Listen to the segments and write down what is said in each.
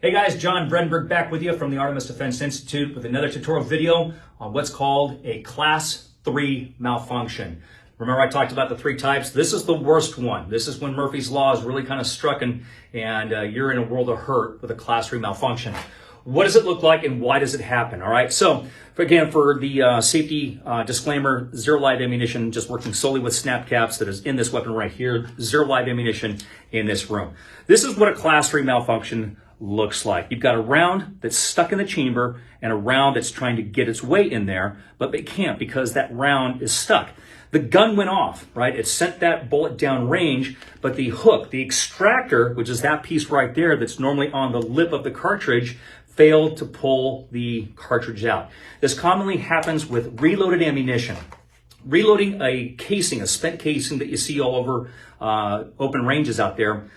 Hey guys, John Brenberg back with you from the Artemis Defense Institute with another tutorial video on what's called a Class III Malfunction. Remember I talked about the three types? This is the worst one. This is when Murphy's Law is really kind of struck and you're in a world of hurt with a Class III Malfunction. What does it look like and why does it happen? All right, so again, for the safety disclaimer, zero live ammunition, just working solely with snap caps that is in this weapon right here, zero live ammunition in this room. This is what a Class III Malfunction looks like. You've got a round that's stuck in the chamber and a round that's trying to get its way in there, but it can't because that round is stuck. The gun went off, right? It sent that bullet down range, but the hook, the extractor, which is that piece right there that's normally on the lip of the cartridge, failed to pull the cartridge out. This commonly happens with reloaded ammunition. Reloading a casing, a spent casing that you see all over open ranges out there,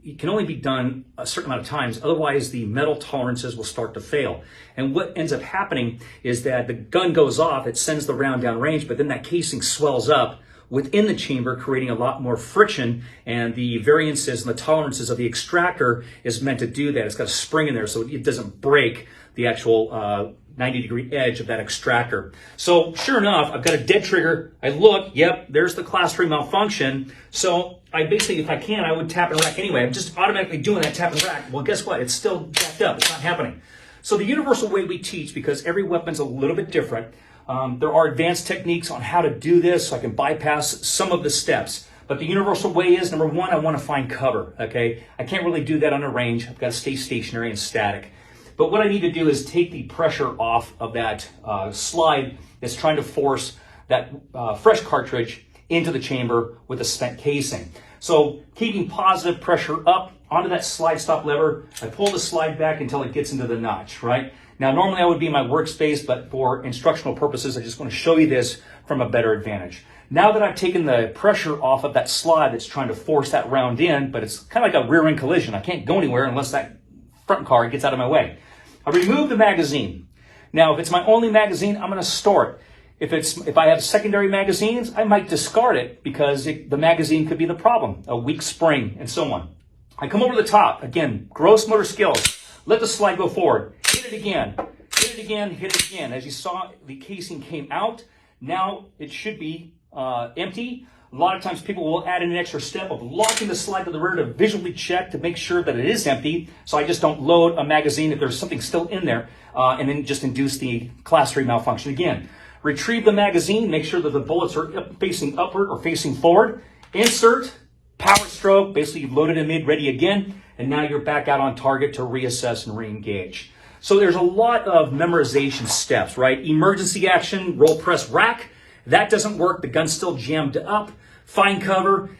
it can only be done a certain amount of times. Otherwise, the metal tolerances will start to fail. And what ends up happening is that the gun goes off, it sends the round down range, but then that casing swells up within the chamber, creating a lot more friction, and the variances and the tolerances of the extractor is meant to do that. It's got a spring in there so it doesn't break the actual 90-degree edge of that extractor. So sure enough, I've got a dead trigger. I look, yep, there's the Class III Malfunction. So I basically, if I can, I would tap and rack anyway. I'm just automatically doing that tap and rack. Well, guess what? It's still jacked up. It's not happening. So the universal way we teach, because every weapon's a little bit different, there are advanced techniques on how to do this so I can bypass some of the steps. But the universal way is, number one, I want to find cover, okay? I can't really do that on a range. I've got to stay stationary and static. But what I need to do is take the pressure off of that slide that's trying to force that fresh cartridge into the chamber with a spent casing. So keeping positive pressure up onto that slide stop lever, I pull the slide back until it gets into the notch, right? Now, normally I would be in my workspace, but for instructional purposes, I just want to show you this from a better advantage. Now that I've taken the pressure off of that slide that's trying to force that round in, but it's kind of like a rear end collision. I can't go anywhere unless that front car gets out of my way. I remove the magazine. Now, if it's my only magazine, I'm going to store it. If I have secondary magazines, I might discard it because the magazine could be the problem, a weak spring and so on. I come over the top. Again, gross motor skills. Let the slide go forward. Hit it again. Hit it again. Hit it again. As you saw, the casing came out. Now it should be empty. A lot of times people will add in an extra step of locking the slide to the rear to visually check to make sure that it is empty. So I just don't load a magazine if there's something still in there and then just induce the Class III Malfunction again. Retrieve the magazine, make sure that the bullets are facing upward or facing forward. Insert, power stroke, basically you've loaded in mid, ready again, and now you're back out on target to reassess and re-engage. So there's a lot of memorization steps, right? Emergency action, roll, press, rack. That doesn't work. The gun's still jammed up. Find cover.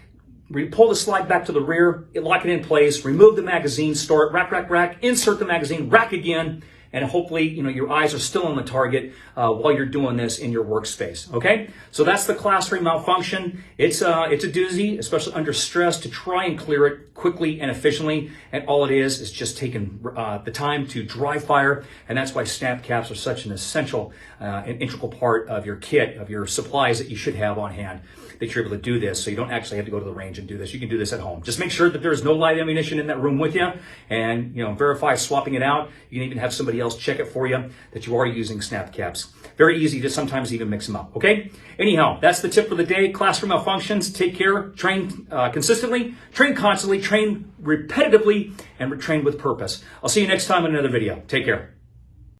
Pull the slide back to the rear. Lock it in place. Remove the magazine. Store it. Rack, rack, rack. Insert the magazine. Rack again. And hopefully, your eyes are still on the target while you're doing this in your workspace. Okay? So that's the Class III Malfunction. It's a doozy, especially under stress, to try and clear it quickly and efficiently. And all it is just taking the time to dry fire. And that's why snap caps are such an essential and integral part of your kit, of your supplies that you should have on hand, that you're able to do this. So you don't actually have to go to the range and do this. You can do this at home. Just make sure that there is no live ammunition in that room with you, and verify swapping it out. You can even have somebody else check it for you that you are using snap caps. Very easy to sometimes even mix them up. Okay? Anyhow, that's the tip for the day. Class III Malfunctions. Take care. Train consistently. Train constantly. Train repetitively, and train with purpose. I'll see you next time in another video. Take care.